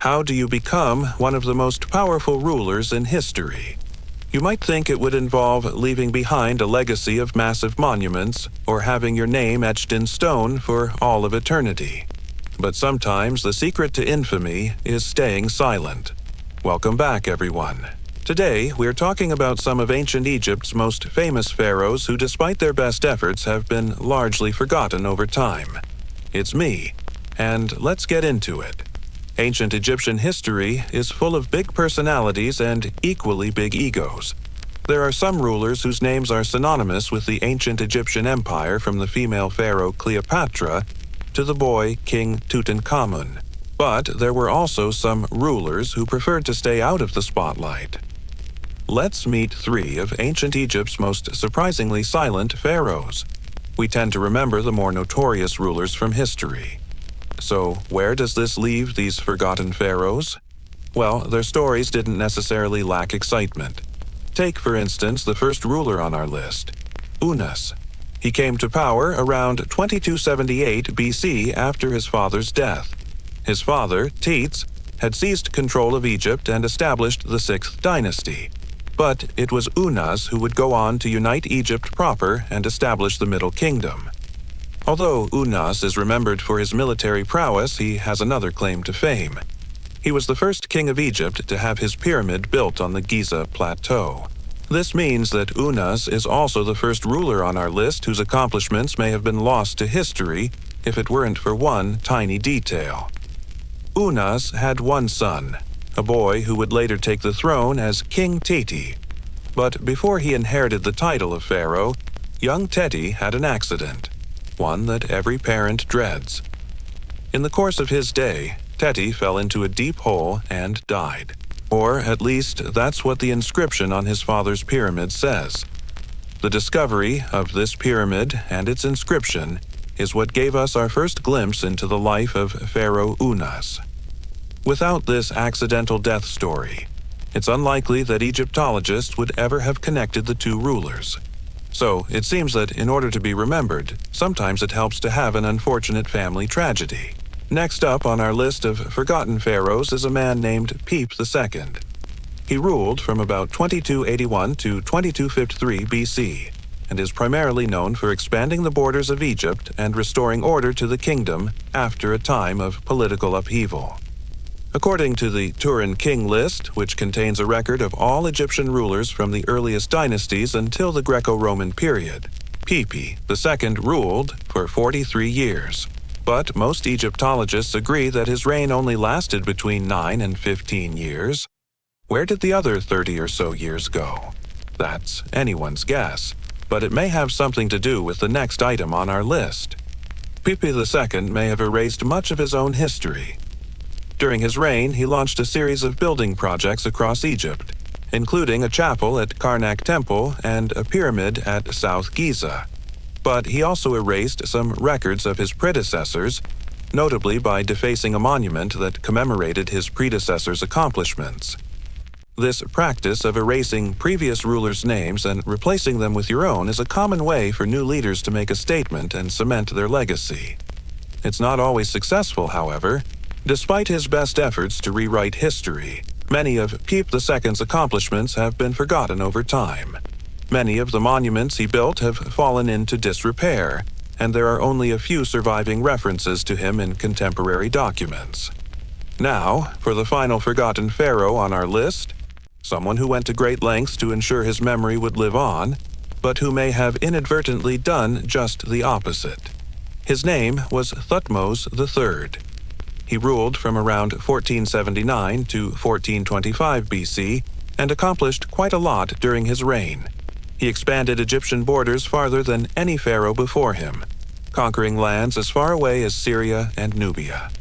How do you become one of the most powerful rulers in history? You might think it would involve leaving behind a legacy of massive monuments or having your name etched in stone for all of eternity. But sometimes the secret to infamy is staying silent. Welcome back, everyone. Today, we're talking about some of ancient Egypt's most famous pharaohs who, despite their best efforts, have been largely forgotten over time. It's me, and let's get into it. Ancient Egyptian history is full of big personalities and equally big egos. There are some rulers whose names are synonymous with the ancient Egyptian empire, from the female pharaoh Cleopatra to the boy King Tutankhamun. But there were also some rulers who preferred to stay out of the spotlight. Let's meet three of ancient Egypt's most surprisingly silent pharaohs. We tend to remember the more notorious rulers from history. So, where does this leave these forgotten pharaohs? Well, their stories didn't necessarily lack excitement. Take, for instance, the first ruler on our list, Unas. He came to power around 2278 BC after his father's death. His father, Teets, had seized control of Egypt and established the 6th dynasty. But it was Unas who would go on to unite Egypt proper and establish the Middle Kingdom. Although Unas is remembered for his military prowess, he has another claim to fame. He was the first king of Egypt to have his pyramid built on the Giza Plateau. This means that Unas is also the first ruler on our list whose accomplishments may have been lost to history if it weren't for one tiny detail. Unas had one son, a boy who would later take the throne as King Teti. But before he inherited the title of pharaoh, young Teti had an accident, one that every parent dreads. In the course of his day, Teti fell into a deep hole and died. Or at least that's what the inscription on his father's pyramid says. The discovery of this pyramid and its inscription is what gave us our first glimpse into the life of Pharaoh Unas. Without this accidental death story, it's unlikely that Egyptologists would ever have connected the two rulers. So it seems that in order to be remembered, sometimes it helps to have an unfortunate family tragedy. Next up on our list of forgotten pharaohs is a man named Peep II. He ruled from about 2281 to 2253 BC, and is primarily known for expanding the borders of Egypt and restoring order to the kingdom after a time of political upheaval. According to the Turin King list, which contains a record of all Egyptian rulers from the earliest dynasties until the Greco-Roman period, Pepi II ruled for 43 years. But most Egyptologists agree that his reign only lasted between 9 and 15 years. Where did the other 30 or so years go? That's anyone's guess, but it may have something to do with the next item on our list. Pepi II may have erased much of his own history. During his reign, he launched a series of building projects across Egypt, including a chapel at Karnak Temple and a pyramid at South Giza. But he also erased some records of his predecessors, notably by defacing a monument that commemorated his predecessors' accomplishments. This practice of erasing previous rulers' names and replacing them with your own is a common way for new leaders to make a statement and cement their legacy. It's not always successful, however. Despite his best efforts to rewrite history, many of Peep II's accomplishments have been forgotten over time. Many of the monuments he built have fallen into disrepair, and there are only a few surviving references to him in contemporary documents. Now, for the final forgotten pharaoh on our list, someone who went to great lengths to ensure his memory would live on, but who may have inadvertently done just the opposite. His name was Thutmose III. He ruled from around 1479 to 1425 BC and accomplished quite a lot during his reign. He expanded Egyptian borders farther than any pharaoh before him, conquering lands as far away as Syria and Nubia.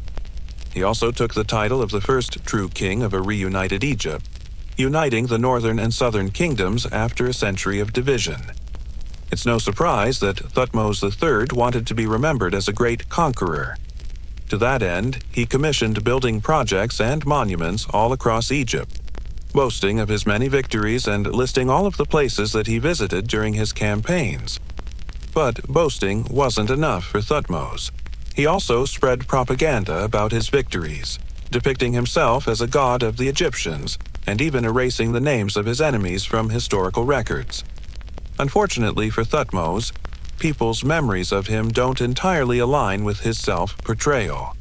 He also took the title of the first true king of a reunited Egypt, uniting the northern and southern kingdoms after a century of division. It's no surprise that Thutmose III wanted to be remembered as a great conqueror. To that end, he commissioned building projects and monuments all across Egypt, boasting of his many victories and listing all of the places that he visited during his campaigns. But boasting wasn't enough for Thutmose. He also spread propaganda about his victories. depicting himself as a god of the Egyptians, and even erasing the names of his enemies from historical records. Unfortunately for Thutmose, people's memories of him don't entirely align with his self-portrayal.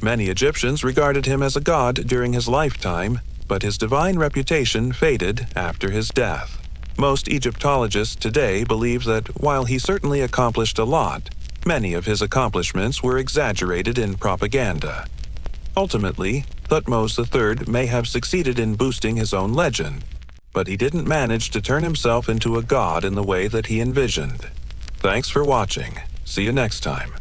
Many Egyptians regarded him as a god during his lifetime, but his divine reputation faded after his death. Most Egyptologists today believe that while he certainly accomplished a lot, many of his accomplishments were exaggerated in propaganda. Ultimately, Thutmose III may have succeeded in boosting his own legend, but he didn't manage to turn himself into a god in the way that he envisioned. Thanks for watching. See you next time.